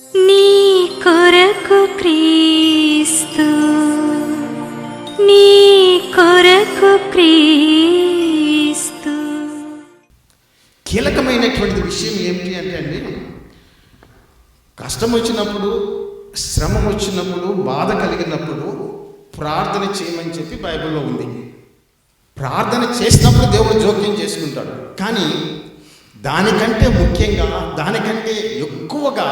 నీ కొరకు క్రీస్తు, నీ కొరకు క్రీస్తు. కీలకమైనటువంటి విషయం ఏమిటి అంటే అండి, కష్టం వచ్చినప్పుడు, శ్రమ వచ్చినప్పుడు, బాధ కలిగినప్పుడు ప్రార్థన చేయమని చెప్పి బైబిల్లో ఉంది. ప్రార్థన చేసినప్పుడు దేవుడు జోక్యం చేసుకుంటాడు. కానీ దానికంటే ముఖ్యంగా, దానికంటే ఎక్కువగా,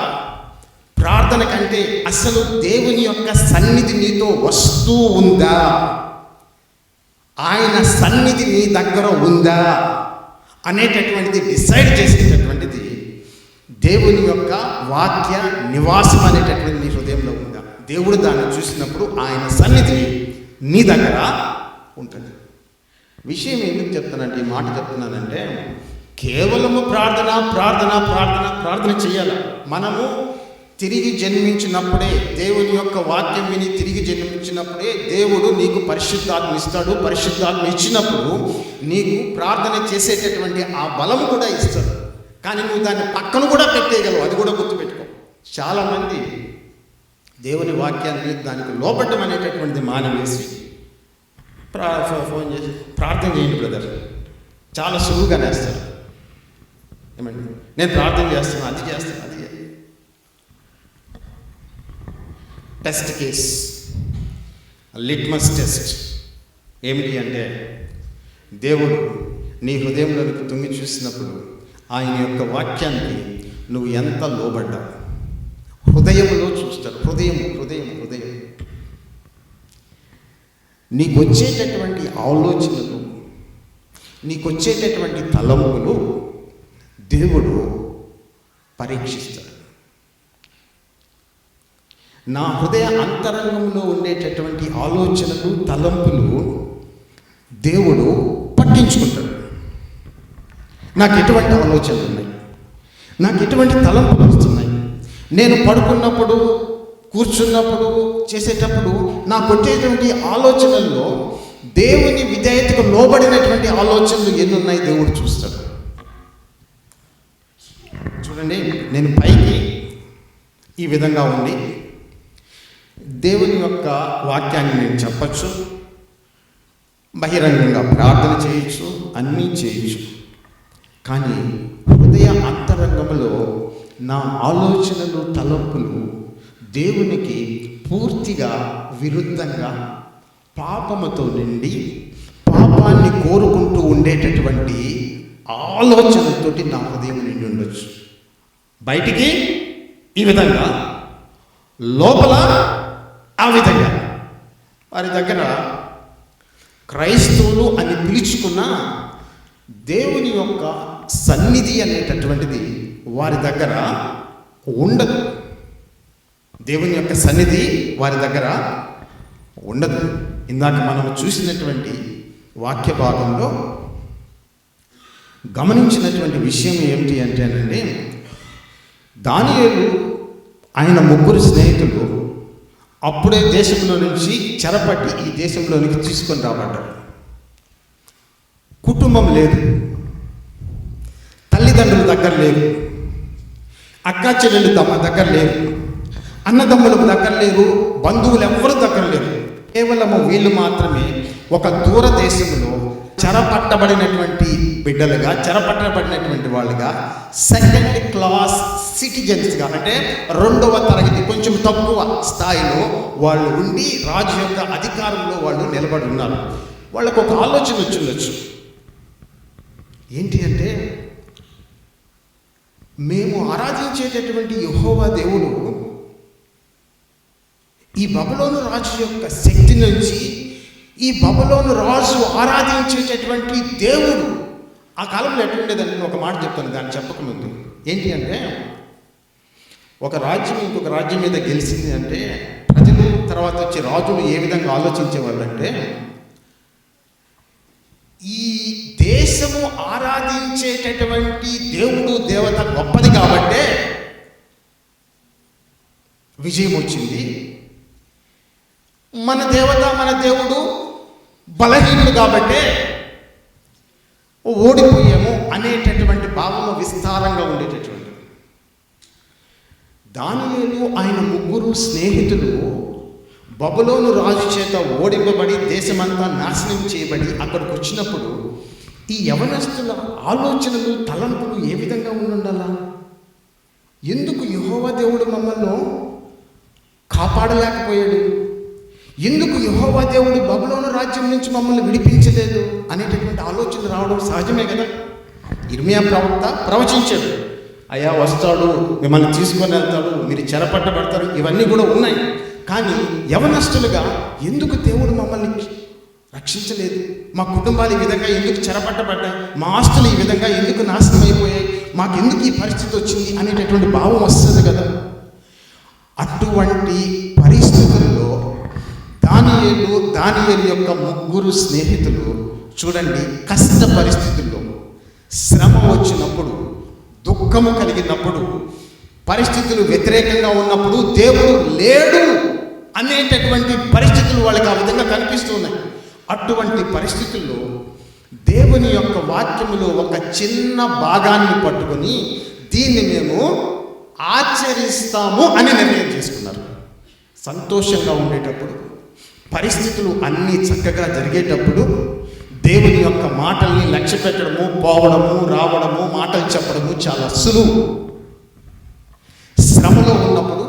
ప్రార్థన కంటే అసలు దేవుని యొక్క సన్నిధి నీతో వస్తూ ఉందా, ఆయన సన్నిధి నీ దగ్గర ఉందా అనేటటువంటిది డిసైడ్ చేసేటటువంటిది దేవుని యొక్క వాక్య నివాసం అనేటటువంటి నీ హృదయంలో ఉందా. దేవుడు దాన్ని చూసినప్పుడు ఆయన సన్నిధి నీ దగ్గర ఉంటుంది. విషయం ఎందుకు చెప్తానంటే, ఈ మాట చెప్తున్నానంటే, కేవలము ప్రార్థన ప్రార్థన ప్రార్థన ప్రార్థన చేయాలి. మనము తిరిగి జన్మించినప్పుడే, దేవుని యొక్క వాక్యం విని తిరిగి జన్మించినప్పుడే దేవుడు నీకు పరిశుద్ధాత్మ ఇస్తాడు. పరిశుద్ధాత్మ ఇచ్చినప్పుడు నీకు ప్రార్థన చేసేటటువంటి ఆ బలం కూడా ఇస్తాడు. కానీ నువ్వు దాన్ని పక్కన కూడా పెట్టేయగలవు, అది కూడా గుర్తుపెట్టుకో. చాలామంది దేవుని వాక్యాన్ని దానికి లోపడ్డం అనేటటువంటిది మానవేసి ఫోన్ చేసి ప్రార్థన చేయండి బ్రదర్, చాలా సులువుగా నేస్తారు. ఏమండి, నేను ప్రార్థన చేస్తాను, అది చేస్తాను, అది టెస్ట్ కేస్, లిట్మస్ టెస్ట్ ఏమిటి అంటే, దేవుడు నీ హృదయంలోకి తొంగి చూసినప్పుడు ఆయన యొక్క వాక్యానికి నువ్వు ఎంత లోబడ్డావు హృదయంలో చూస్తాడు. హృదయం హృదయం హృదయం నీకు వచ్చేటటువంటి ఆలోచనలు, నీకు వచ్చేటటువంటి తలంపులు దేవుడు పరీక్షిస్తాడు. నా హృదయ అంతరంగంలో ఉండేటటువంటి ఆలోచనలు, తలంపులు దేవుడు పట్టించుకుంటాడు. నాకు ఎటువంటి ఆలోచనలు ఉన్నాయి, నాకు ఎటువంటి తలంపులు వస్తున్నాయి, నేను పడుకున్నప్పుడు, కూర్చున్నప్పుడు, చేసేటప్పుడు నాకు వచ్చేటువంటి ఆలోచనల్లో దేవుని విధేయతకు లోబడినటువంటి ఆలోచనలు ఎన్ని ఉన్నాయి దేవుడు చూస్తాడు. చూడండి, నేను పైకి ఈ విధంగా ఉండి దేవుని యొక్క వాక్యాన్ని నేను చెప్పచ్చు, బహిరంగంగా ప్రార్థన చేయొచ్చు, అన్నీ చేయొచ్చు. కానీ హృదయ అంతరంగంలో నా ఆలోచనలు, తలంపులు దేవునికి పూర్తిగా విరుద్ధంగా పాపముతో నిండి పాపాన్ని కోరుకుంటూ ఉండేటటువంటి ఆలోచనలతోటి నా హృదయం నిండి ఉండొచ్చు. బయటికి ఈ విధంగా, లోపల ఆ విధంగా. వారి దగ్గర క్రైస్తవులు అని పిలుచుకున్న దేవుని యొక్క సన్నిధి అనేటటువంటిది వారి దగ్గర ఉండదు. దేవుని యొక్క సన్నిధి వారి దగ్గర ఉండదు. ఇందాక మనం చూసినటువంటి వాక్య భాగంలో గమనించినటువంటి విషయం ఏమిటి అంటేనండి, దానియేలు ఆయన ముగ్గురు స్నేహితులు అప్పుడే దేశంలో నుంచి చెరపట్టి ఈ దేశంలోనికి తీసుకొని రాబడ్డారు. కుటుంబం లేదు, తల్లిదండ్రుల దగ్గర లేరు, అక్క చెల్లెలు దగ్గర లేరు, అన్నదమ్ములకు దగ్గర లేరు, బంధువులు ఎవ్వరు దగ్గర లేరు. కేవలము వీళ్ళు మాత్రమే ఒక దూర దేశంలో చెరపట్టబడినటువంటి బిడ్డలుగా, చెరపట్టబడినటువంటి వాళ్ళుగా, సెకండ్ క్లాస్ సిటిజన్స్గా, అంటే 2వ తరగతి, కొంచెం తక్కువ స్థాయిలో వాళ్ళు ఉండి రాజు యొక్క అధికారంలో వాళ్ళు నిలబడి ఉన్నారు. వాళ్ళకు ఒక ఆలోచన వచ్చిండొచ్చు. ఏంటి అంటే, మేము ఆరాధించేటటువంటి యెహోవా దేవుడు ఈ బబులోను రాజు యొక్క శక్తి నుంచి, ఈ బబులోను రాజు ఆరాధించేటటువంటి దేవుడు ఆ కాలంలో ఎట్లుండేదని నేను ఒక మాట చెప్తాను దాన్ని చెప్పకముందు. ఏంటి అంటే, ఒక రాజ్యం ఇంకొక రాజ్యం మీద గెలిచింది అంటే ప్రజలు తర్వాత వచ్చే రాజులు ఏ విధంగా ఆలోచించేవాళ్ళు అంటే, ఈ దేశము ఆరాధించేటటువంటి దేవుడు దేవత గొప్పది కాబట్టే విజయం వచ్చింది, మన దేవత మన దేవుడు బలహీనుడు కాబట్టే ఓడిపోయాము అనేటటువంటి భావంలో విస్తారంగా ఉండేటటువంటి దానియేలు ఆయన ముగ్గురు స్నేహితులు బబులోను రాజు చేత ఓడింపబడి దేశమంతా నాశనం చేయబడి అక్కడికి వచ్చినప్పుడు ఈ యవనస్తుల ఆలోచనలు తలంపులు ఏ విధంగా ఉండాలా? ఎందుకు యెహోవా దేవుడు మమ్మల్ని కాపాడలేకపోయాడు? ఎందుకు యెహోవా దేవుడు బబులోను రాజ్యం నుంచి మమ్మల్ని విడిపించలేదు అనేటటువంటి ఆలోచన రావడం సహజమే కదా. ఇర్మియా ప్రవక్త ప్రవచించాడు, అయ్యా వస్తాడు, మిమ్మల్ని తీసుకొని వెళ్తాడు, మీరు చెరపట్టబడతారు, ఇవన్నీ కూడా ఉన్నాయి. కానీ యవనస్తులుగా ఎందుకు దేవుడు మమ్మల్ని రక్షించలేదు? మా కుటుంబాలు ఈ విధంగా ఎందుకు చెరపట్టబడ్డాయి? మా ఆస్తులు ఈ విధంగా ఎందుకు నాశనం అయిపోయాయి? మాకెందుకు ఈ పరిస్థితి వచ్చింది అనేటటువంటి భావం వస్తుంది కదా. అటువంటి పరిస్థితుల్లో దానియేలు యొక్క ముగ్గురు స్నేహితులు చూడండి, కష్ట పరిస్థితుల్లో, శ్రమ వచ్చినప్పుడు, దుఃఖము కలిగినప్పుడు, పరిస్థితులు వ్యతిరేకంగా ఉన్నప్పుడు దేవుడు లేడు అనేటటువంటి పరిస్థితులు వాళ్ళకి ఆ విధంగా కనిపిస్తున్నాయి. అటువంటి పరిస్థితుల్లో దేవుని యొక్క వాక్యములో ఒక చిన్న భాగాన్ని పట్టుకొని దీన్ని మేము ఆచరిస్తాము అని నిర్ణయం చేసుకున్నారు. సంతోషంగా ఉండేటప్పుడు, పరిస్థితులు అన్నీ చక్కగా జరిగేటప్పుడు దేవుని యొక్క మాటల్ని లక్ష్య పెట్టడము, పోవడము, రావడము, మాటలు చెప్పడము చాలా సులువు. శ్రమలో ఉన్నప్పుడు,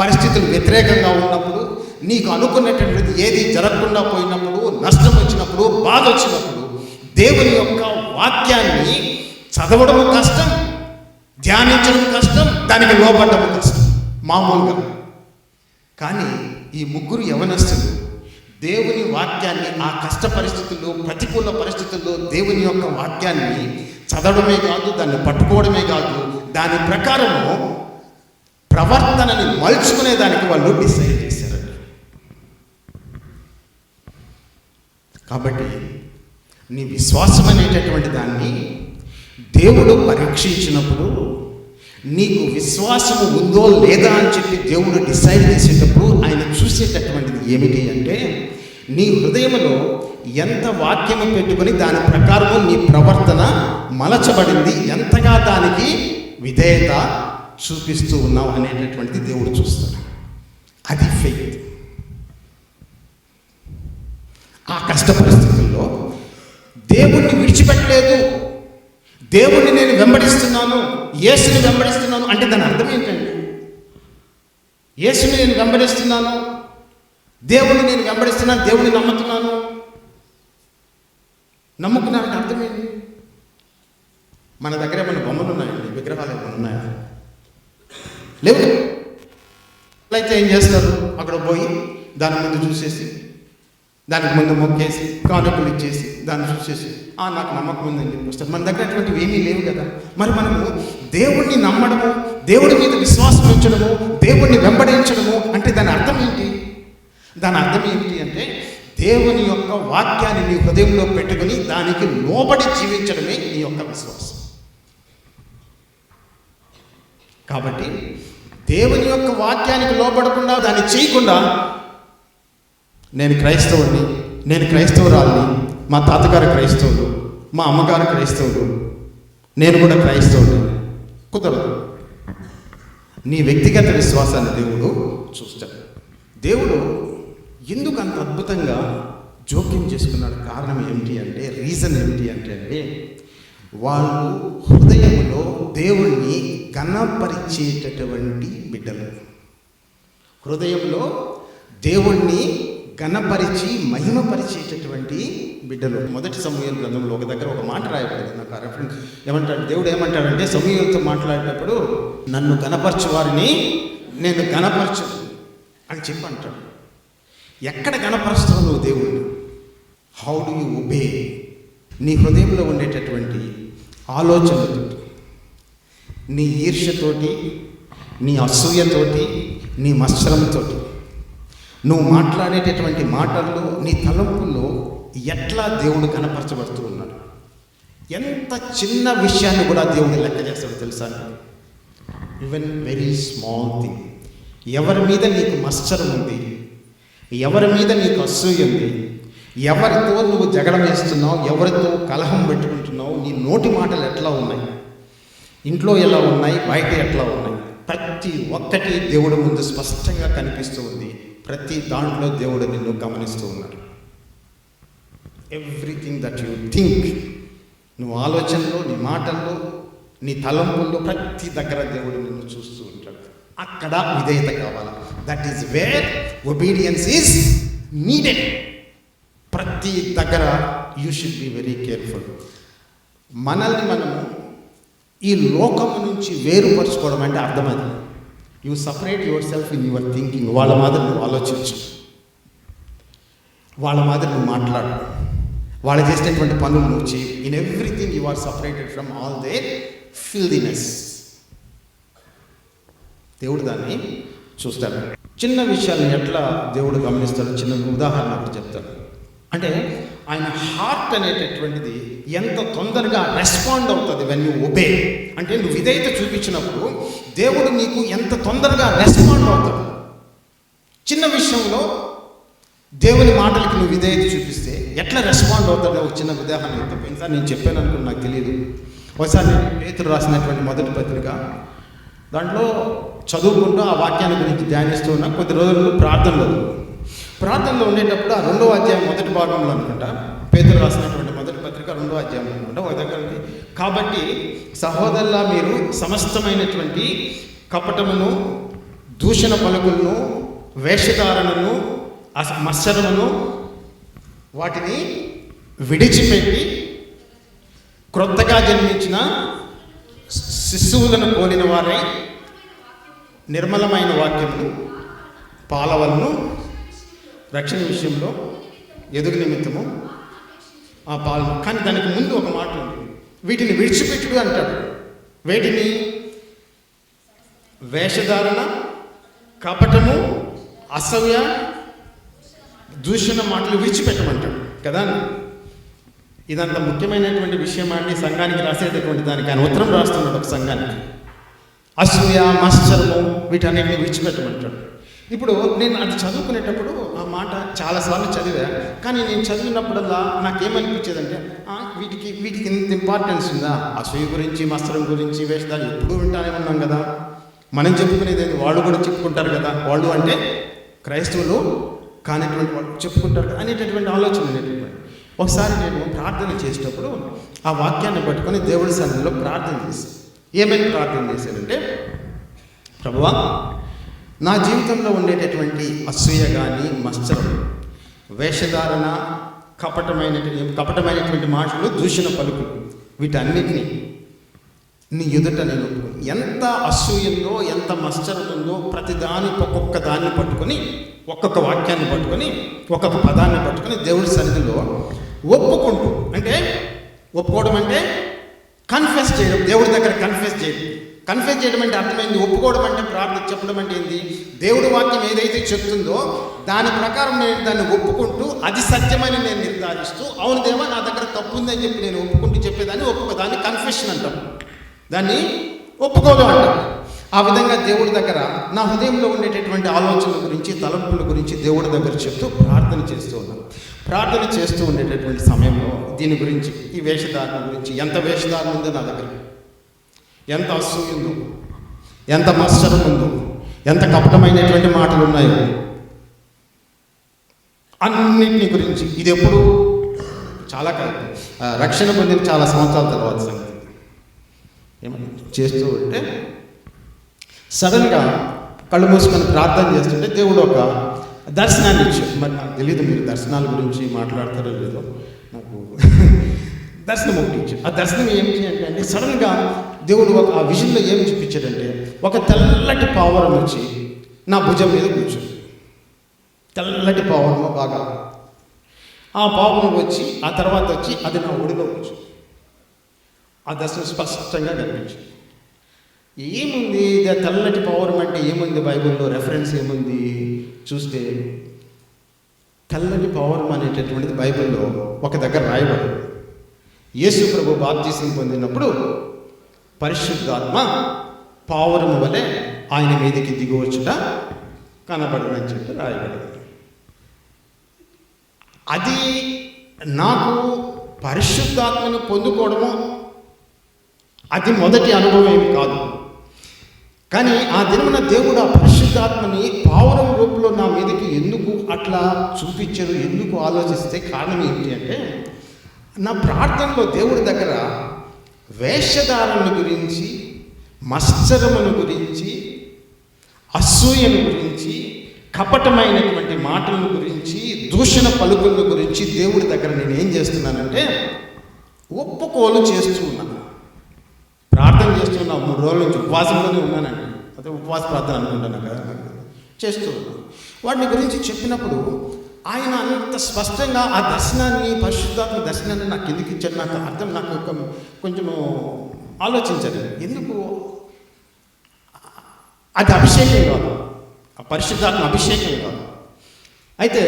పరిస్థితులు వ్యతిరేకంగా ఉన్నప్పుడు, నీకు అనుకున్నటువంటిది ఏది జరగకుండా పోయినప్పుడు, నష్టం వచ్చినప్పుడు, బాధ వచ్చినప్పుడు దేవుని యొక్క వాక్యాన్ని చదవడము కష్టం, ధ్యానించడం కష్టం, దానికి లోబడ్డము కష్టం మామూలుగా. కానీ ఈ ముగ్గురు యవనస్తులు దేవుని వాక్యాన్ని ఆ కష్ట పరిస్థితుల్లో, ప్రతికూల పరిస్థితుల్లో దేవుని యొక్క వాక్యాన్ని చదవడమే కాదు, దాన్ని పట్టుకోవడమే కాదు, దాని ప్రకారము ప్రవర్తనని మలుచుకునే దానికి వాళ్ళు డిసైడ్ చేశారండి. కాబట్టి నీ విశ్వాసం అనేటటువంటి దాన్ని దేవుడు పరీక్షించినప్పుడు, నీకు విశ్వాసము ఉందో లేదా అని చెప్పి దేవుడు డిసైడ్ చేసేటప్పుడు ఆయన చూసేటటువంటిది ఏమిటి అంటే, నీ హృదయంలో ఎంత వాక్యము పెట్టుకొని దాని ప్రకారము నీ ప్రవర్తన మలచబడింది, ఎంతగా దానికి విధేయత చూపిస్తూ ఉన్నావు అనేటటువంటిది దేవుడు చూస్తాడు. అది ఫెయిత్. ఆ కష్ట పరిస్థితుల్లో దేవుణ్ణి విడిచిపెట్టలేదు, దేవుణ్ణి నేను వెంబడిస్తున్నాను, యేసుని వెంబడిస్తున్నాను అంటే దాని అర్థం ఏంటండి? యేసుని నేను వెంబడిస్తున్నాను, దేవుణ్ణి నేను వెంబడిస్తున్నాను, దేవుణ్ణి నమ్ముతున్నాను, నమ్ముకున్నానంటే అర్థం ఏంటి? మన దగ్గర ఏమైనా బొమ్మలు ఉన్నాయండి, విగ్రహాలు ఏమైనా ఉన్నాయా? లేవు. అయితే ఏం చేస్తారు? అక్కడ పోయి దాని ముందు చూసేసి, దానికి ముందు మొక్కేసి, కానుకలు ఇచ్చేసి, దాన్ని చూసేసి నాకు నమ్మకం ఉందని చెప్పి వస్తారు. మన దగ్గర అటువంటివి ఏమీ లేవు కదా. మరి మనము దేవుణ్ణి నమ్మడము, దేవుడి మీద విశ్వాసం ఉంచడము, దేవుణ్ణి వెంబడించడము అంటే దాని అర్థం ఏంటి? దాని అర్థం ఏంటి అంటే దేవుని యొక్క వాక్యాన్ని నీ హృదయంలో పెట్టుకుని దానికి లోబడి జీవించడమే నీ యొక్క విశ్వాసం. కాబట్టి దేవుని యొక్క వాక్యానికి లోబడకుండా, దాన్ని చేయకుండా నేను క్రైస్తవుడిని, నేను క్రైస్తవురాలిని, మా తాతగారు క్రైస్తవుడు, మా అమ్మగారు క్రైస్తవుడు, నేను కూడా క్రైస్తవుడు, కుదరదు. నీ వ్యక్తిగత విశ్వాసాన్ని దేవుడు చూస్తాడు. దేవుడు ఎందుకు అంత అద్భుతంగా జోక్యం చేసుకున్నాడు? కారణం ఏమిటి అంటే, రీజన్ ఏమిటి అంటే వాళ్ళు హృదయంలో దేవుణ్ణి ఘనపరిచేటటువంటి బిడ్డలు, హృదయంలో దేవుణ్ణి ఘనపరిచి మహిమపరిచేటటువంటి బిడ్డలు. మొదటి సమూయేలు గ్రంథంలో ఒక దగ్గర ఒక మాట రాయబడింది, నాకు ఆ రెఫరెన్స్ ఏమంటాడు, దేవుడు ఏమంటాడంటే సమూయేలుతో మాట్లాడేటప్పుడు, నన్ను ఘనపరచు వారిని నేను ఘనపరచు అని చెప్పి అంటాడు. ఎక్కడ ఘనపరుస్తావు నువ్వు దేవుడిని? How do you obey? నీ హృదయంలో ఉండేటటువంటి ఆలోచనలతో, నీ ఈర్ష్యతోటి, నీ అసూయతోటి, నీ మత్సరంతో, నువ్వు మాట్లాడేటటువంటి మాటల్లో, నీ తలంపుల్లో ఎట్లా దేవుడు కనపరచబడుతూ ఉన్నాడు. ఎంత చిన్న విషయాన్ని కూడా దేవుడు లెక్క చేస్తాడు తెలుసా? Even very small thing. ఎవరి మీద నీకు మత్సరం ఉంది, ఎవరి మీద నీకు అసూయ ఉంది, ఎవరితో నువ్వు జగడం వేస్తున్నావు, ఎవరితో కలహం పెట్టుకుంటున్నావు, నీ నోటి మాటలు ఎట్లా ఉన్నాయి, ఇంట్లో ఎలా ఉన్నాయి, బయట ఎట్లా ఉన్నాయి, ప్రతి ఒక్కటి దేవుడి ముందు స్పష్టంగా కనిపిస్తూ ఉంది. ప్రతి దాంట్లో దేవుడు నిన్ను గమనిస్తూ ఉన్నాడు. ఎవ్రీథింగ్ దట్ యు థింక్, నువ్వు ఆలోచనలో, నీ మాటల్లో, నీ తలంపుల్లో ప్రతి దగ్గర దేవుడు నిన్ను చూస్తూ ఉంటాడు. అక్కడ విధేయత కావాలి. That is where obedience is needed. ప్రతి దగ్గర you should be very careful. మనల్ని మనము ఈ లోకము నుంచి వేరుపరుచుకోవడం అంటే అర్థమైంది. You separate your self in your thinking. వాళ్ళ మాదిరి నువ్వు ఆలోచించు, వాళ్ళ మాదిరి నువ్వు మాట్లాడు, వాళ్ళు చేసినటువంటి పనులు నువ్వు చేయి. In everything you are separated from all their filthiness. దేవుడు దాన్ని చూస్తాడు. చిన్న విషయాన్ని ఎట్లా దేవుడు గమనిస్తాడో చిన్న ఉదాహరణ ఒకటి చెప్తాడు. అంటే ఆయన హార్ట్ అనేటటువంటిది ఎంత తొందరగా రెస్పాండ్ అవుతుంది వెన్ యూ ఒబే. అంటే నువ్వు విధేయత చూపించినప్పుడు దేవుడు నీకు ఎంత తొందరగా రెస్పాండ్ అవుతాడు. చిన్న విషయంలో దేవుని మాటలకి నువ్వు విధేయత చూపిస్తే ఎట్లా రెస్పాండ్ అవుతాడో ఒక చిన్న ఉదాహరణ చెప్తాను. ఈసారి నేను చెప్పాను అనుకుని నాకు తెలియదు. ఒకసారి నేను పేతురు రాసినటువంటి మొదటి పత్రిక దాంట్లో చదువుకుంటూ ఆ వాక్యాన్ని గురించి ధ్యానిస్తూ ఉన్నా. కొద్ది రోజులు ప్రార్థనలో ఉండేటప్పుడు ఆ 2వ అధ్యాయం మొదటి భాగంలో అనుకుంటా, పేతురు రాసినటువంటి మొదటి పత్రిక 2వ అధ్యాయంలో అనుకుంటా ఒక దగ్గర ఉంది. కాబట్టి సహోదరులా మీరు సమస్తమైనటువంటి కపటమును, దూషణ పలుకులను, వేషధారణను, మత్సరమును వాటిని విడిచిపెట్టి క్రొత్తగా జన్మించిన శిశువులను పోలిన వారై నిర్మలమైన వాక్యమును, పాలవలను రక్షణ విషయంలో ఎదుగు నిమిత్తము ఆ పాలన. కానీ దానికి ముందు ఒక మాట ఉంది, వీటిని విడిచిపెట్టుడు అంటాడు. వేటిని? వేషధారణ, కపటము, అసూయ, దూషణ మాటలు విడిచిపెట్టమంటాడు కదా. ఇదంత ముఖ్యమైనటువంటి విషయం అండి సంఘానికి రాసేటటువంటి దానికి. ఆయన ఉత్తరం రాస్తున్నాడు ఒక సంఘానికి. అసూయ, మత్సరము వీటన్నిటిని విడిచిపెట్టమంటాడు. ఇప్పుడు నేను అది చదువుకునేటప్పుడు ఆ మాట చాలాసార్లు చదివా. కానీ నేను చదివినప్పుడల్లా నాకేమనిపించేదంటే వీటికి ఇంత ఇంపార్టెన్స్ ఉందా? అసూయ గురించి, మత్సరం గురించి, వేషధాలు ఎప్పుడూ వింటానే ఉన్నాం కదా. మనం చెప్పుకునేది వాళ్ళు కూడా చెప్పుకుంటారు కదా. వాళ్ళు అంటే క్రైస్తవులు కానిటువంటి వాళ్ళు చెప్పుకుంటారు అనేటటువంటి ఆలోచన ఉండేటటువంటి. ఒకసారి నేను ప్రార్థన చేసేటప్పుడు ఆ వాక్యాన్ని పట్టుకొని దేవుడి సన్నిధిలో ప్రార్థన చేశాను. ఏమైనా ప్రార్థన చేశానంటే, ప్రభువా, నా జీవితంలో ఉండేటటువంటి అసూయ కానీ, మత్సరం, వేషధారణ, కపటమైనటువంటి మాటలు, దూషణ పలుకులు, వీటన్నిటినీ నీ ఎదుట నేను ఎంత అసూయంలో, ఎంత మత్సరం ఉందో ప్రతిదాని ఒక్కొక్క దాన్ని పట్టుకొని, ఒక్కొక్క వాక్యాన్ని పట్టుకొని, ఒక్కొక్క పదాన్ని పట్టుకొని దేవుడి సన్నిధిలో ఒప్పుకుంటూ, అంటే ఒప్పుకోవడం అంటే కన్ఫెస్ చేయడం, దేవుడి దగ్గర కన్ఫెస్ చేయడం అంటే అర్థమైంది. ఒప్పుకోవడం అంటే ప్రార్థన చెప్పడం అంటే ఏంది? దేవుడి వాక్యం ఏదైతే చెప్తుందో దాని ప్రకారం నేను దాన్ని ఒప్పుకుంటూ, అది సత్యమని నేను నిర్ధారిస్తూ, అవును దేవా నా దగ్గర తప్పు ఉందని చెప్పి నేను ఒప్పుకుంటూ చెప్పేదాన్ని ఒప్పుకోదాన్ని కన్ఫెషన్ అంటాం. దాన్ని ఒప్పుకోవడం అంటాం. ఆ విధంగా దేవుడి దగ్గర నా హృదయంలో ఉండేటటువంటి ఆలోచనల గురించి, తలంపుల గురించి దేవుడి దగ్గర చెప్తూ ప్రార్థన చేస్తూ ఉన్నాను. ప్రార్థన చేస్తూ ఉండేటటువంటి సమయంలో దీని గురించి, ఈ వేషధారణ గురించి, ఎంత వేషధారణ ఉందో నా దగ్గర, ఎంత అసూయ ఉందో, ఎంత మత్సరం ఉందో, ఎంత కపటమైనటువంటి మాటలు ఉన్నాయో, అన్నింటిని గురించి. ఇది ఎప్పుడు చాలా రక్షణ పొందిన చాలా సంవత్సరాల తర్వాత సంగతి. ఏమని చేస్తూ ఉంటే సడన్గా కళ్ళు మూసుకొని ప్రార్థన చేస్తుంటే దేవుడు ఒక దర్శనాన్ని ఇచ్చాడు. మరి నాకు తెలియదు మీరు దర్శనాల గురించి మాట్లాడతారో లేదో, నాకు దర్శనం ఒకటి ఇచ్చాడు. ఆ దర్శనం ఏమిటి అంటే సడన్గా దేవుడు ఆ విజన్లో ఏం చూపించాడంటే, ఒక తెల్లటి పావురం వచ్చి నా భుజం మీద కూర్చుంది. తెల్లటి పావురము బాగా, ఆ పావురం వచ్చి ఆ తర్వాత వచ్చి అది నా ఒడిలో కూర్చుంది. ఆ దర్శనం స్పష్టంగా కనిపించింది. ఏముంది తెల్లటి పావురం అంటే ఏముంది? బైబిల్లో రెఫరెన్స్ ఏముంది చూస్తే, తెల్లటి పావురం అనేటటువంటిది బైబిల్లో ఒక దగ్గర రాయబడింది. యేసు ప్రభు బాప్తిసం పొందినప్పుడు పరిశుద్ధాత్మ పావురము వలె ఆయన మీదకి దిగువచ్చుట కనబడదని చెప్పి రాయబడింది. అది నాకు పరిశుద్ధాత్మను పొందుకోవడము అది మొదటి అనుభవం ఏమి కాదు. కానీ ఆ దినమున దేవుడు ఆ పరిశుద్ధాత్మని పావురం రూపంలో నా మీదకి ఎందుకు అట్లా చూపించారు, ఎందుకు ఆలోచిస్తే కారణం ఏంటి అంటే, నా ప్రార్థనలో దేవుడి దగ్గర వేషధారణ గురించి, మత్సరమును గురించి, అసూయను గురించి, కపటమైనటువంటి మాటల గురించి, దూషణ పలుకుల గురించి దేవుడి దగ్గర నేను ఏం చేస్తున్నానంటే ఒప్పుకోలు చేస్తూ ఉన్నాను. ప్రార్థన చేస్తున్నా 3 రోజుల నుంచి ఉపవాసంలోనే ఉన్నానండి. అదే ఉపవాస ప్రార్థన అనుకుంటున్నాను కదా, చేస్తూ ఉన్నాను. వాటిని గురించి చెప్పినప్పుడు ఆయన అంత స్పష్టంగా ఆ దర్శనాన్ని, పరిశుద్ధాత్మ దర్శనాన్ని నాకు ఎందుకు ఇచ్చాడు, నాకు అర్థం, నాకు కొంచెము ఆలోచించాను. ఎందుకు అది అభిషేకం కాదు, ఆ పరిశుద్ధాత్మ అభిషేకం కాదు. అయితే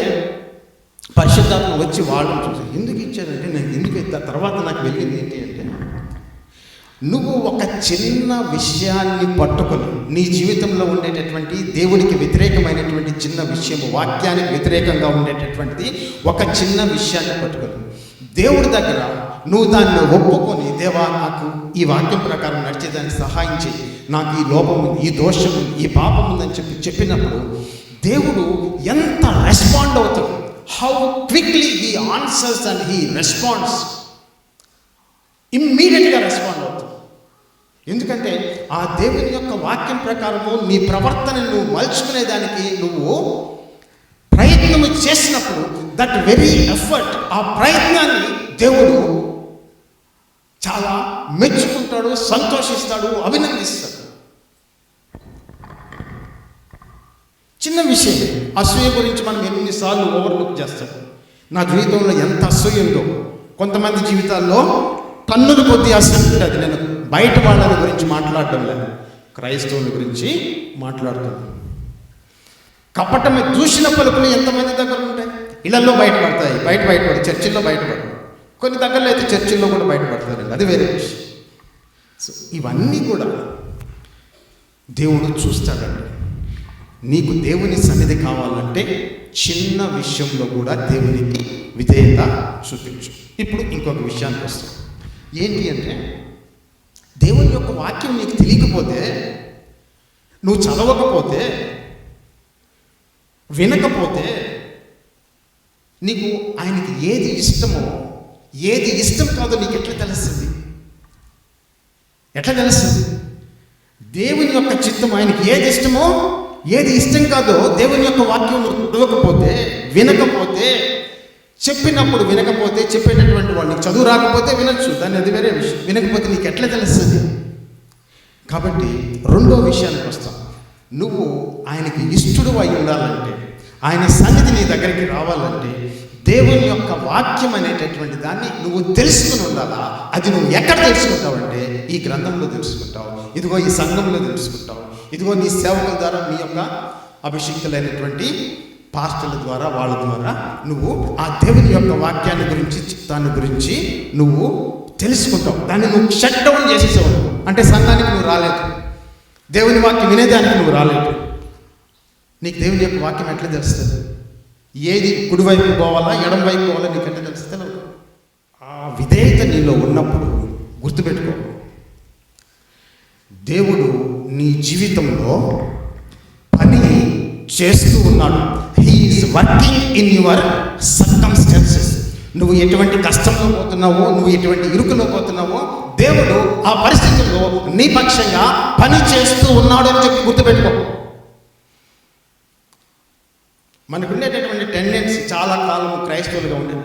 పరిశుద్ధాత్మ వచ్చి వాళ్ళని చూసి ఎందుకు ఇచ్చారంటే, నేను ఎందుకు తర్వాత నాకు వెళ్ళింది ఏంటి అంటే, నువ్వు ఒక చిన్న విషయాన్ని పట్టుకొని నీ జీవితంలో ఉండేటటువంటి దేవుడికి వ్యతిరేకమైనటువంటి చిన్న విషయము, వాక్యానికి వ్యతిరేకంగా ఉండేటటువంటిది ఒక చిన్న విషయాన్ని పట్టుకొని దేవుడి దగ్గర నువ్వు దాన్ని ఒప్పుకొని, దేవా నాకు ఈ వాక్యం ప్రకారం నడిచేదానికి సహాయం చేయి, నాకు ఈ లోపం ఉంది, ఈ దోషం ఉంది, ఈ పాపం ఉందని చెప్పినప్పుడు దేవుడు ఎంత రెస్పాండ్ అవుతాడు. How quickly he answers and he responds, ఇమ్మీడియట్గా రెస్పాండ్ అవుతాడు. ఎందుకంటే ఆ దేవుని యొక్క వాక్యం ప్రకారము నీ ప్రవర్తనను నువ్వు మలుచుకునేదానికి నువ్వు ప్రయత్నము చేసినప్పుడు, దట్ వెరీ ఎఫర్ట్, ఆ ప్రయత్నాన్ని దేవుడు చాలా మెచ్చుకుంటాడు, సంతోషిస్తాడు, అభినందిస్తాడు. చిన్న విషయం, అసూయ గురించి మనం ఎన్నిసార్లు ఓవర్లుక్ చేస్తాం. నా జీవితంలో ఎంత అసూయ ఉందో, కొంతమంది జీవితాల్లో టన్నుల కొద్ది అసూయ ఉంటుంది. నేను బయట వాళ్ళ గురించి మాట్లాడటం లేదు, క్రైస్తవుల గురించి మాట్లాడుతున్నాను. కపటమే దూషణ పలుకులు ఎంతమంది దగ్గర ఉంటాయి? ఇళ్లలో బయటపడతాయి, బయటపడి చర్చిల్లో బయటపడతాయి, కొన్ని దగ్గరలో అయితే చర్చిల్లో కూడా బయటపడతారండి, అది వేరే విషయం. సో ఇవన్నీ కూడా దేవుడు చూస్తాడండి. నీకు దేవుని సన్నిధి కావాలంటే చిన్న విషయంలో కూడా దేవునికి విధేయత చూపించు. ఇప్పుడు ఇంకొక విషయానికి వస్తాం. ఏంటి అంటే, దేవుని యొక్క వాక్యం నీకు తెలియకపోతే, నువ్వు చదవకపోతే, వినకపోతే, నీకు ఆయనకి ఏది ఇష్టమో ఏది ఇష్టం కాదో నీకు ఎట్లా తెలుస్తుంది? ఎట్లా తెలుస్తుంది? దేవుని యొక్క చిత్తం, ఆయనకి ఏది ఇష్టమో ఏది ఇష్టం కాదో దేవుని యొక్క వాక్యం చదవకపోతే, వినకపోతే, చెప్పినప్పుడు వినకపోతే, చెప్పేటటువంటి వాళ్ళు నీకు చదువు రాకపోతే వినొచ్చు, దాన్ని అది వేరే విషయం. వినకపోతే నీకు ఎట్లా తెలుస్తుంది? కాబట్టి రెండో విషయానికి వస్తాం. నువ్వు ఆయనకి ఇష్టడు అయి ఉండాలంటే, ఆయన సన్నిధి నీ దగ్గరికి రావాలంటే, దేవుని యొక్క వాక్యం అనేటటువంటి దాన్ని నువ్వు తెలుసుకుని ఉండాలా. అది నువ్వు ఎక్కడ తెలుసుకుంటావంటే, ఈ గ్రంథంలో తెలుసుకుంటావు, ఇదిగో ఈ సంఘంలో తెలుసుకుంటావు, ఇదిగో నీ సేవకుల ద్వారా, మీ యొక్క అభిషిక్తులైనటువంటి పాస్టర్ల ద్వారా, వాళ్ళ ద్వారా నువ్వు ఆ దేవుని యొక్క వాక్యాన్ని గురించి, చిత్తాన్ని గురించి నువ్వు తెలుసుకుంటావు. దాన్ని నువ్వు షట్ డౌన్ చేసేసావు అంటే సంఘానికి నువ్వు రాలేదు, దేవుని వాక్యం వినేదానికి నువ్వు రాలేదు. నీకు దేవుని యొక్క వాక్యం ఎట్లా తెలుస్తుంది? ఏది కుడివైపు పోవాలా, ఎడం వైపు పోవాలా నీకు ఎట్లా తెలుస్తుంది? ఆ విధేయత నీలో ఉన్నప్పుడు గుర్తుపెట్టుకో, దేవుడు నీ జీవితంలో పని చేస్తూ ఉన్నాడు. He is working in your circumstances. నువ్వు ఎటువంటి కష్టంలో పోతున్నావో, నువ్వు ఎటువంటి ఇరుకులో పోతున్నావో, దేవుడు ఆ పరిస్థితుల్లో నీ పక్షంగా పని చేస్తూ ఉన్నాడు అని చెప్పి గుర్తుపెట్టుకో. మనకుండేటటువంటి టెండెన్సీ చాలా కాలం క్రైస్తవులుగా ఉండేది,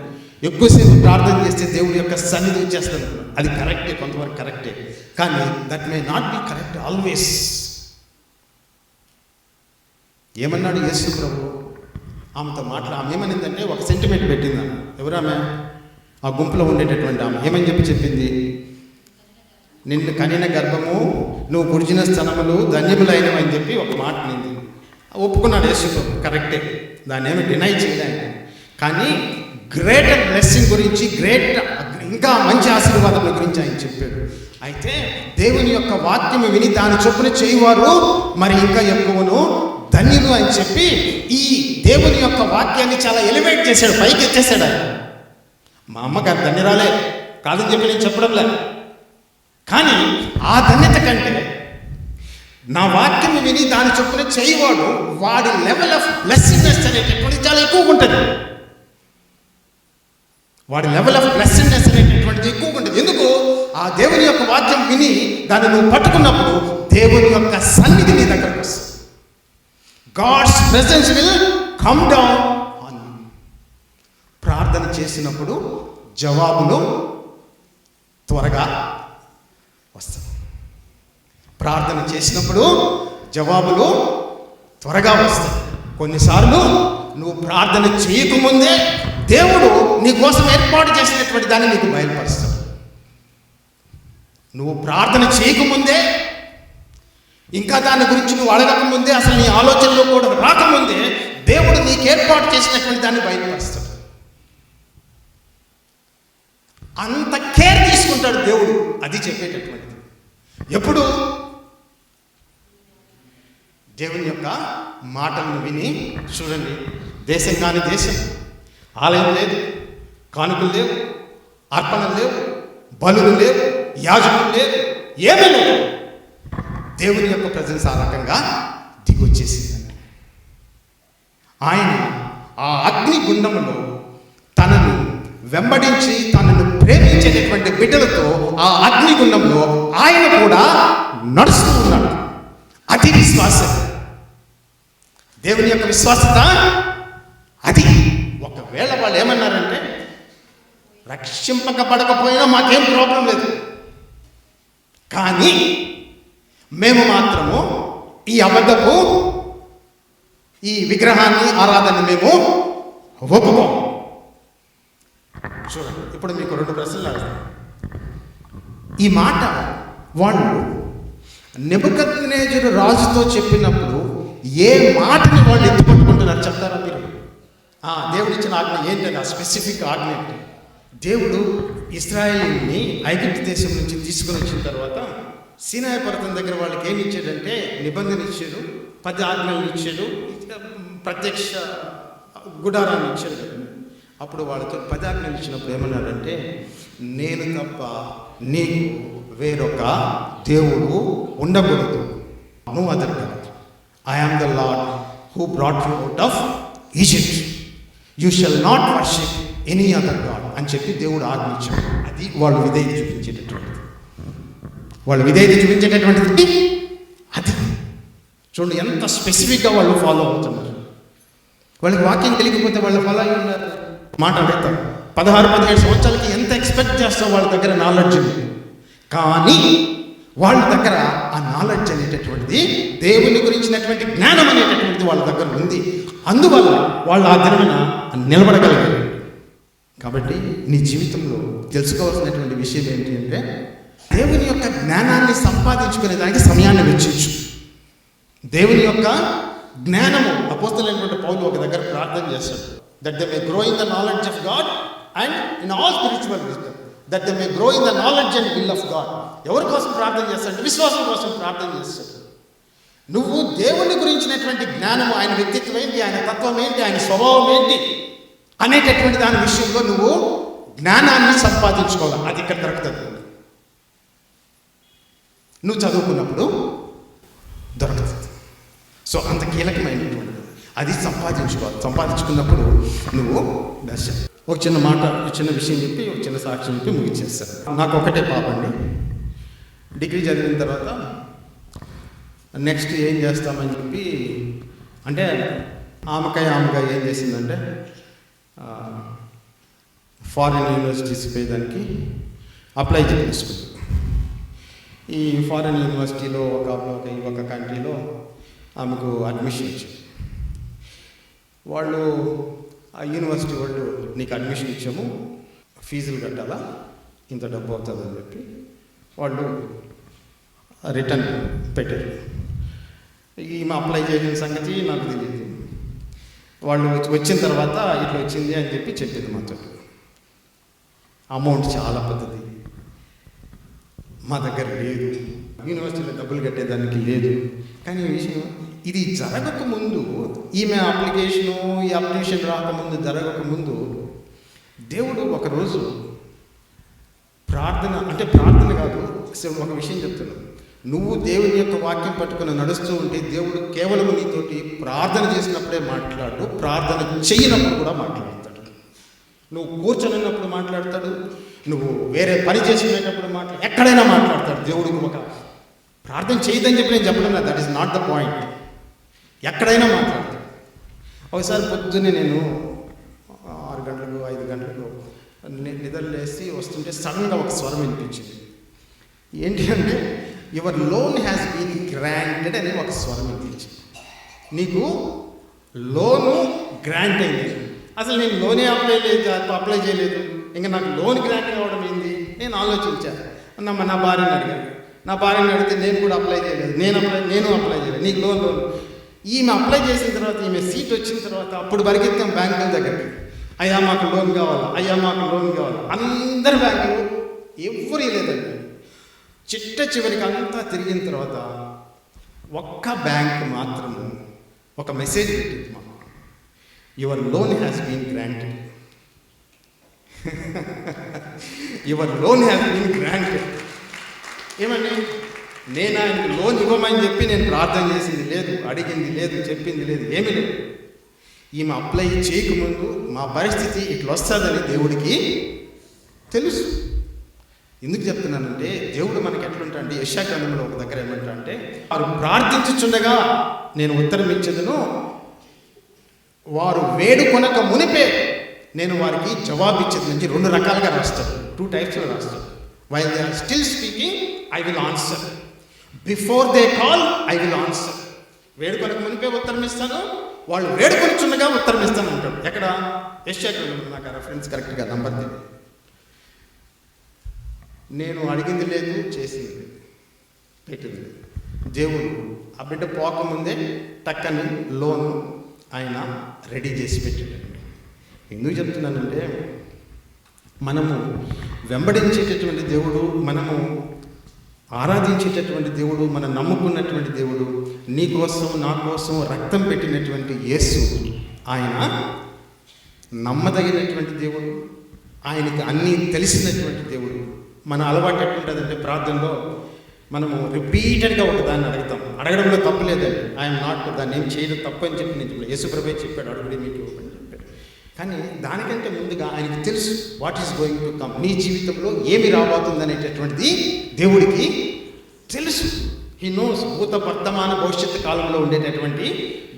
ఎక్కువసేపు ప్రార్థన చేస్తే దేవుడి యొక్క సన్నిధి వచ్చేస్తుంది. అది కరెక్టే, కొంతవరకు కరెక్టే, కానీ that may not be correct always. ఏమన్నాడు యేసు ప్రభు ఆమెతో ఆమె ఏమనిందంటే, ఒక సెంటిమెంట్ పెట్టింది ఆమె. ఎవరామె? ఆ గుంపులో ఉండేటటువంటి ఆమె. ఏమని చెప్పింది? నిన్ను కనిన గర్భము, నువ్వు పుడిచిన స్థనములు ధన్యములైనవి అని చెప్పి ఒక మాట నింది. ఒప్పుకున్నాడు యేసు ప్రభు, కరెక్టే, దాన్ని ఏమి డినై చేయలేదు. కానీ గ్రేటర్ బ్లెస్సింగ్ గురించి, ఇంకా మంచి ఆశీర్వాదాల గురించి ఆయన చెప్పాడు. అయితే దేవుని యొక్క వాక్యము విని దాని చొప్పున చేయవారు మరి ఇంకా ఎక్కువను ధన్యులు అని చెప్పి ఈ దేవుని యొక్క వాక్యాన్ని చాలా ఎలివేట్ చేశాడు, పైకి ఎత్తేసాడు ఆయన. మా అమ్మగారు ధన్యురాలే కాదని చెప్పి నేను చెప్పడం లేదు, కానీ ఆ ధన్యత కంటే నా వాక్యం విని దాని చొప్పున చేయవాడు వాడి లెవెల్ ఆఫ్ బ్లెస్సింగ్నెస్ అనేటటువంటిది చాలా ఎక్కువగా ఉంటుంది. వాడి లెవెల్ ఆఫ్ బ్లెస్సింగ్నెస్ అనేటటువంటిది ఎక్కువగా ఉంటుంది. ఎందుకు? ఆ దేవుని యొక్క వాక్యం విని దాన్ని నువ్వు పట్టుకున్నప్పుడు దేవుని యొక్క సన్నిధి నీ దగ్గరకు వస్తుంది. God's presence will come down on you. ప్రార్థన చేసినప్పుడు జవాబులు త్వరగా వస్తాయి. ప్రార్థన చేసినప్పుడు జవాబులు త్వరగా వస్తాయి. కొన్నిసార్లు నువ్వు ప్రార్థన చేయకముందే దేవుడు నీ కోసం ఏర్పాటు చేసినటువంటి దాన్ని నీకు బయలుపరుస్తాడు. నువ్వు ప్రార్థన చేయకముందే, ఇంకా దాని గురించి నువ్వు అడగకముందే, అసలు నీ ఆలోచనలో కూడా రాకముందే దేవుడు నీకు ఏర్పాటు చేసినటువంటి దాన్ని బయలుపరుస్తాడు. అంత కేర్ తీసుకుంటాడు దేవుడు. అది చెప్పేటటువంటిది. ఎప్పుడు? దేవుని యొక్క మాటలను విని. చూడండి, దేశం కాని దేశం, ఆలయం లేదు, కానుకలు లేవు, అర్పణలు లేవు, బలులు లేవు, యాజకులు లేవు, ఏమీ లేవు. దేవుని యొక్క ప్రజెన్స్ ఆ రకంగా దిగొచ్చేసిందండి. ఆయన ఆ అగ్ని గుండములో తనను వెంబడించి తనను ప్రేమించేటటువంటి బిడ్డలతో ఆ అగ్నిగుండంలో ఆయన కూడా నడుస్తూ ఉన్నాడు. అది విశ్వాసం. దేవుని యొక్క విశ్వాసత అది. ఒకవేళ వాళ్ళు ఏమన్నారంటే, రక్షింపకపడకపోయినా మాకేం ప్రాబ్లం లేదు, కానీ మేము మాత్రము ఈ అబద్ధపు ఈ విగ్రహాన్ని ఆరాధన మేము ఒప్పుకోం. చూడండి, ఇప్పుడు మీకు 2 ప్రశ్నలు అడుగుతాను. ఈ మాట వాళ్ళు నెబుకద్నెజరు రాజుతో చెప్పినప్పుడు ఏ మాటని వాళ్ళు ఎత్తుపట్టుకుంటున్నారు చెప్తారా మీరు? దేవుడు ఇచ్చిన ఆజ్ఞ ఏంటంటే, ఆ స్పెసిఫిక్ ఆజ్ఞ ఏంటి? దేవుడు ఇశ్రాయేలుని ఐగుప్తు దేశం నుంచి తీసుకుని వచ్చిన తర్వాత సీనాయి పర్వతం దగ్గర వాళ్ళకి ఏమి ఇచ్చాడంటే, నిబంధన ఇచ్చాడు, 10 ఆజ్ఞలు ఇచ్చాడు, ప్రత్యక్ష గుడారాన్ని ఇచ్చాడు. అప్పుడు వాళ్ళతో 10 ఆజ్ఞలు ఇచ్చినప్పుడు ఏమన్నాడంటే, నేను తప్ప నీకు వేరొక దేవుడు ఉండకూడదు. No other god. I am the lord who brought you out of Egypt. You shall not worship any other god అని చెప్పి దేవుడు ఆజ్ఞించాడు. అది వాళ్ళు విధేయత చూపించేటటువంటిది. వాళ్ళు విధేయత చూపించేటటువంటిది అది. చూడండి ఎంత స్పెసిఫిక్గా వాళ్ళు ఫాలో అవుతున్నారు. వాళ్ళకి వాక్యం తెలియకపోతే వాళ్ళు ఫాలో అయి ఉన్నారు. మాట అడుగుతారు, 16-17 సంవత్సరాలకి ఎంత ఎక్స్పెక్ట్ చేస్తావు వాళ్ళ దగ్గర నాలెడ్జ్ ఉంది. కానీ వాళ్ళ దగ్గర ఆ నాలెడ్జ్ అనేటటువంటిది, దేవుని గురించినటువంటి జ్ఞానం అనేటటువంటిది వాళ్ళ దగ్గర ఉంది. అందువల్ల వాళ్ళు ఆ దినమున నిలబడగలిగారు. కాబట్టి నీ జీవితంలో తెలుసుకోవాల్సినటువంటి విషయం ఏంటి అంటే, దేవుని యొక్క జ్ఞానాన్ని సంపాదించుకునే దానికి సమయాన్ని వెచ్చించు. దేవుని యొక్క జ్ఞానము, అపోస్తలుడైనటువంటి పౌలు ఒక దగ్గర ప్రార్థన చేస్తాడు, that they may grow in the knowledge of God and in all spiritual wisdom, that they may grow in the knowledge and will of God. ఎవరి కోసం ప్రార్థన చేస్తాడు? విశ్వాసం కోసం ప్రార్థన చేస్తాడు. నువ్వు దేవుని గురించినటువంటి జ్ఞానము, ఆయన వ్యక్తిత్వం ఏంటి, ఆయన తత్వం ఏంటి, ఆయన స్వభావం ఏంటి అనేటటువంటి దాని విషయంలో నువ్వు జ్ఞానాన్ని సంపాదించుకోవాలి. అది ఇక్కడ దొరుకుతుంది. నువ్వు చదువుకున్నప్పుడు దొరకదు. సో అంత కీలకమైనటువంటిది అది సంపాదించుకోవాలి. సంపాదించుకున్నప్పుడు నువ్వు దశ. ఒక చిన్న మాట, చిన్న విషయం చెప్పి, ఒక చిన్న సాక్ష్యం చెప్పి ముగిచేస్తాను. నాకు ఒకటే పాప అండి. డిగ్రీ చదివిన తర్వాత నెక్స్ట్ ఏం చేస్తామని చెప్పి, అంటే ఆమెకాయ ఏం చేసిందంటే, ఫారిన్ యూనివర్సిటీస్ పోయేదానికి అప్లై చేసుకుంది. ఈ ఫారిన్ యూనివర్సిటీలో ఒక కంట్రీలో ఆమెకు అడ్మిషన్ ఇచ్చారు. వాళ్ళు ఆ యూనివర్సిటీ వాళ్ళు, నీకు అడ్మిషన్ ఇచ్చాము, ఫీజులు కట్టాలా, ఇంత డబ్బు అవుతుందని చెప్పి వాళ్ళు రిటర్న్ పెట్టారు. ఈమె అప్లై చేసిన సంగతి నాకు తెలియదు. వాళ్ళు వచ్చిన తర్వాత ఇట్లా వచ్చింది అని చెప్పి చెప్పింది మాతో. అమౌంట్ చాలా పెద్దది, మా దగ్గర లేదు, యూనివర్సిటీలో డబ్బులు కట్టేదానికి లేదు. కానీ ఈ విషయం, ఇది జరగకముందు, ఈమె ఈ అప్లికేషన్ రాకముందు, జరగకముందు దేవుడు ఒకరోజు ప్రార్థన కాదు, ఒక విషయం చెప్తున్నాను. నువ్వు దేవుని యొక్క వాక్యం పట్టుకుని నడుస్తూ ఉంటే దేవుడు కేవలం నీతోటి ప్రార్థన చేసినప్పుడే మాట్లాడు, ప్రార్థన చేయనప్పుడు కూడా మాట్లాడతాడు. నువ్వు కూర్చొని మాట్లాడతాడు, నువ్వు వేరే పని చేసుకునేటప్పుడు ఎక్కడైనా మాట్లాడతాడు. దేవుడికి ఒక ప్రార్థన చేయదని చెప్పి నేను చెప్పడం లేదు, that is not the point. ఎక్కడైనా మాట్లాడతాడు. ఒకసారి పొద్దున్నే నేను 6 గంటలకు 5 గంటలకు నిద్రలేసి వస్తుంటే సడన్గా ఒక స్వరం వినిపించింది. ఏంటి అంటే, your loan has been granted అని ఒక స్వరం వినిపించింది. నీకు లోను గ్రాంట్ అయింది. అసలు నేను లోనే అప్లై చేయలేదు, ఇంకా నాకు లోన్ గ్రాంట్ అవ్వడం ఏంది నేను ఆలోచించాను. నా భార్యని అడిగాను. నా భార్యని అడిగితే నేను కూడా అప్లై చేయలేదు, నేను అప్లై చేయలేదు. నీకు లోన్ ఈమె అప్లై చేసిన తర్వాత, ఈమె సీట్ వచ్చిన తర్వాత అప్పుడు పరిగెత్తాం బ్యాంకుల దగ్గరికి. అయ్యా మాకు లోన్ కావాలా, అయ్యా మాకు లోన్ కావాలా. అందరు బ్యాంకులు ఎవరు లేదండి. చివరికి అంతా తిరిగిన తర్వాత ఒక్క బ్యాంక్ మాత్రము ఒక మెసేజ్ పెట్టింది మాకు, your loan has been granted. Your loan has been granted. ఏమండి, నేను ఆయనకు లోన్ ఇవ్వమని చెప్పి నేను ప్రార్థన చేసింది లేదు, అడిగింది లేదు, చెప్పింది లేదు, ఏమీ లేదు. ఈమె అప్లై చేయకముందు మా పరిస్థితి ఇట్లా వస్తుందని దేవుడికి తెలుసు. ఎందుకు చెప్తున్నానంటే, దేవుడు మనకి ఎట్లుంటా అంటే, యెషయా గ్రంథంలో ఒక దగ్గర ఏమంటా అంటే, వారు ప్రార్థించుచుండగా నేను ఉత్తరం ఇచ్చేదను, వారు వేడుకొనక మునిపే నేను వారికి జవాబిచ్చేది నుంచి 2 రకాలుగా రాస్తాడు, 2 టైప్స్లో రాస్తాడు. While they are still speaking I will answer, before they call I will answer. వేడుకొనక మునిపే ఉత్తరం ఇస్తాను, వాళ్ళు వేడుకొనిచుండగా ఉత్తరం ఇస్తాను అంటాడు. ఎక్కడ? యెషయా గ్రంథంలో. నాకు ఆ రెఫరెన్స్ కరెక్ట్గా నంబర్ తెలియదు. నేను అడిగింది లేదు, చేసింది లేదు, పెట్టింది లేదు. దేవుడు ఆ బిడ్డ పోకముందే టక్కని లోను ఆయన రెడీ చేసి పెట్టాడు. ఎందుకు చెప్తున్నానంటే, మనము వెంబడించేటటువంటి దేవుడు, మనము ఆరాధించేటటువంటి దేవుడు, మనం నమ్ముకున్నటువంటి దేవుడు, నీ కోసం నా కోసం రక్తం పెట్టినటువంటి యేసు, ఆయన నమ్మదగినటువంటి దేవుడు, ఆయనకి అన్నీ తెలిసినటువంటి దేవుడు. మన అలవాటు ఎట్లుంటుందంటే, ప్రార్థనలో మనము రిపీటెడ్గా ఒకదాన్ని అడుగుతాం. అడగడంలో తప్పు లేదండి, ఐఎమ్ నాట్, దాన్ని ఏం చేయడం తప్పు అని చెప్పి నేను చెప్పాను. యేసుప్రభువే చెప్పాడు, అడుగుడి మీకు ఇవ్వమని చెప్పాడు. కానీ దానికంటే ముందుగా ఆయనకి తెలుసు what is going to come. నీ జీవితంలో ఏమి రాబోతుంది అనేటటువంటిది దేవుడికి తెలుసు. హీ నోస్ భూత వర్తమాన భవిష్యత్తు కాలంలో ఉండేటటువంటి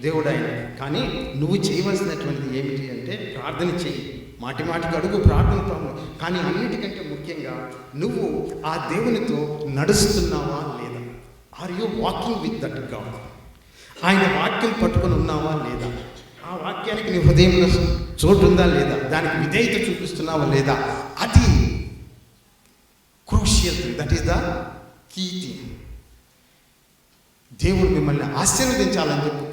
దేవుడు ఆయన. కానీ నువ్వు చేయవలసినటువంటిది ఏమిటి అంటే, ప్రార్థన చేయి, మాటికి అడుగు, ప్రార్థన ప్రాబ్లం. కానీ అన్నిటికంటే ముఖ్యంగా నువ్వు ఆ దేవునితో నడుస్తున్నావా లేదా? Are you walking with that god? ఆయన వాక్యం పట్టుకొని ఉన్నావా లేదా? ఆ వాక్యానికి నీ హృదయంలో చోటు ఉందా లేదా? దానికి విధేయత చూపిస్తున్నావా లేదా? అది crucial thing, that is the key thing. దేవుడు మిమ్మల్ని ఆశీర్వదించాలని చెప్పి